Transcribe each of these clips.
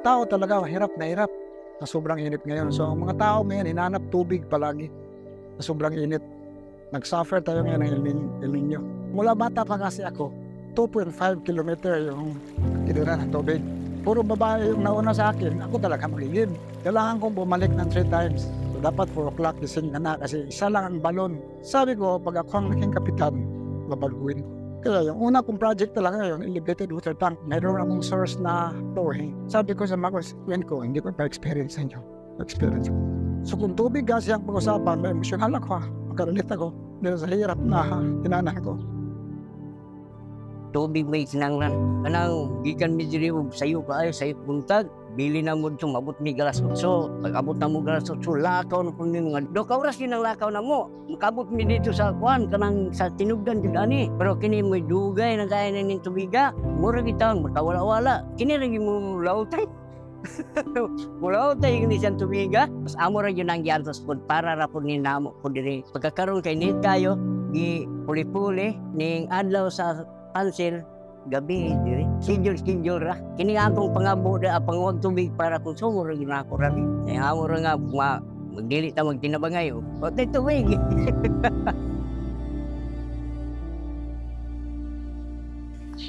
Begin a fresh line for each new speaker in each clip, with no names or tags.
tao talaga hirap na hirap sa sobrang init ngayon. So ang mga tao ngayon hinanap tubig palagi sa sobrang init. Nag-suffer tayo ngayon ng El Nino. Mula bata pa kasi ako, 2.5 kilometer yung tinira ng tubig. Puro babae yung nauna sa akin, ako talaga magigib. Kailangan kong bumalik ng 3 times. So dapat 4 o'clock gising ka na kasi isa lang ang balon. Sabi ko, pag ako ang naging kapitan, babaguhin ko. Kaya yung una kong project talaga yung elevated water tank. Mayroon akong source na flowing. Sabi ko sa mga constituent ko, hindi ko pa-experience sa inyo. Experience ko. So kung tubig kasi ang pag-usapan, may emosyonal ako ha. Magkaralit ako dahil sa hirap na tinanan ko.
Tubig may sinanglan. Kanang gikan mi diri og sayo kaayo sayo buntag. Bili na mo itong abot mi galas 8. Pag abot na mo galas 8, lakaw na po mga 2 oras yun ang lakaw na mo. Makabot mi dito sa kuan, kanang sa tinugdan dito ani. Pero kini mo dugay na kaya na ning tubiga. Mura kitang makawala-wala. Kini rin mo lautay. Mula tayo ni siyang tubiga. Mas amo rin yun ang giantos po para ra po ni namo po diri. Pagkakaroon kay nit kayo, gi puli-puli ning adlaw sa pansil gabi diri schedule ra kini atong pangabo da pangwag tubig para konsumo ra gyud ako ra ay amo ra nga magdili ta magtinabangay o tay tubig.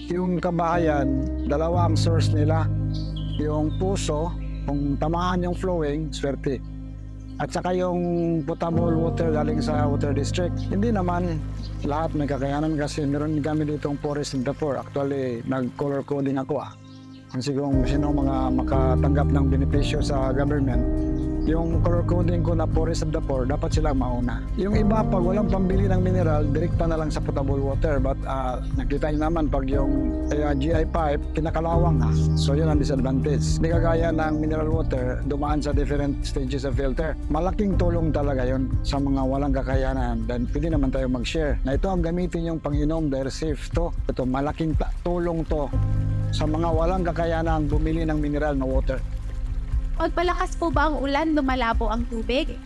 Yung kabahayan, dalawa ang source nila. Yung puso, kung tamaan yung flowing, swerte. At saka yung potable water galing sa water district. Hindi naman lahat may kakayanan kasi meron kami ditong forest in the poor. Actually, nag-color coding ako Kasi kung sino mga makatanggap ng benepisyo sa government, yung color coding ko na forest of the poor, dapat silang mauna. Yung iba, pag walang pambili ng mineral, direkta na lang sa potable water. But nakita nyo naman, pag yung GI pipe, kinakalawang So yun ang disadvantage. Hindi kagaya ng mineral water, dumaan sa different stages of filter. Malaking tulong talaga yun sa mga walang kakayanan. Dan pwede naman tayo mag-share. Na ito ang gamitin yung panginom dahil safe to. Ito, malaking tulong to sa mga walang kakayanan bumili ng mineral na water.
Pag palakas po ba ang ulan, lumalabo ang tubig?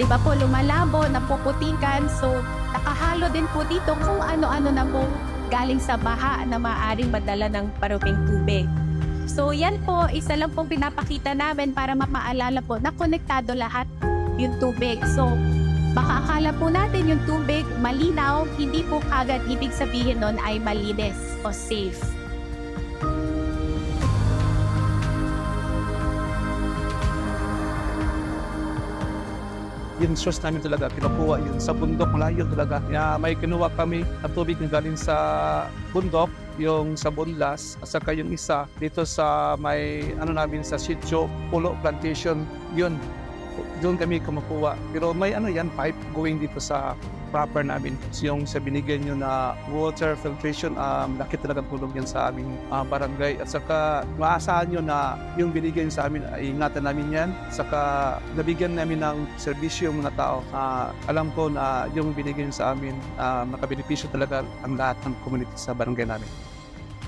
Diba po, lumalabo, napuputikan, so nakahalo din po dito kung ano-ano na po galing sa baha na maaaring madala ng paruming tubig. So yan po, isa lang pong pinapakita namin para mapaalala po na konektado lahat yung tubig. So baka akala po natin yung tubig malinaw, hindi po kagad ibig sabihin nun ay malinis o safe.
Yung source namin talaga, kinukuha yun sa bundok, malayo talaga. May kinuha kami at tubig na galing sa bundok, yung sa Bunlas, at saka yung isa dito sa may namin sa sitio, Pulo Plantation, yun. Doon kami kumukuha. Pero may pipe going dito sa proper namin. So yung sa binigyan nyo na water filtration, laki talagang tulong yan sa aming barangay. At saka maasahan nyo na yung binigyan sa amin, ingatan namin yan. Saka nabigyan namin ng serbisyo yung mga tao. Alam ko na yung binigyan sa amin, makabenepisyo talaga ang lahat ng community sa barangay namin.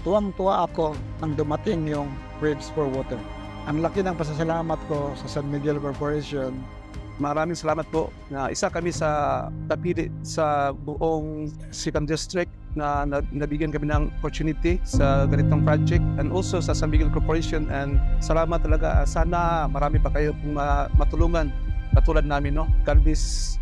Tuwang-tuwa ako nang dumating yung Waves for Water. Ang laki ng pasasalamat ko sa San Miguel Corporation.
Maraming salamat po na isa kami sa napili sa buong 2nd District na nabigyan kami ng opportunity sa ganitong project and also sa San Miguel Corporation, and salamat talaga. Sana marami pa kayo matulungan katulad namin, no? God bless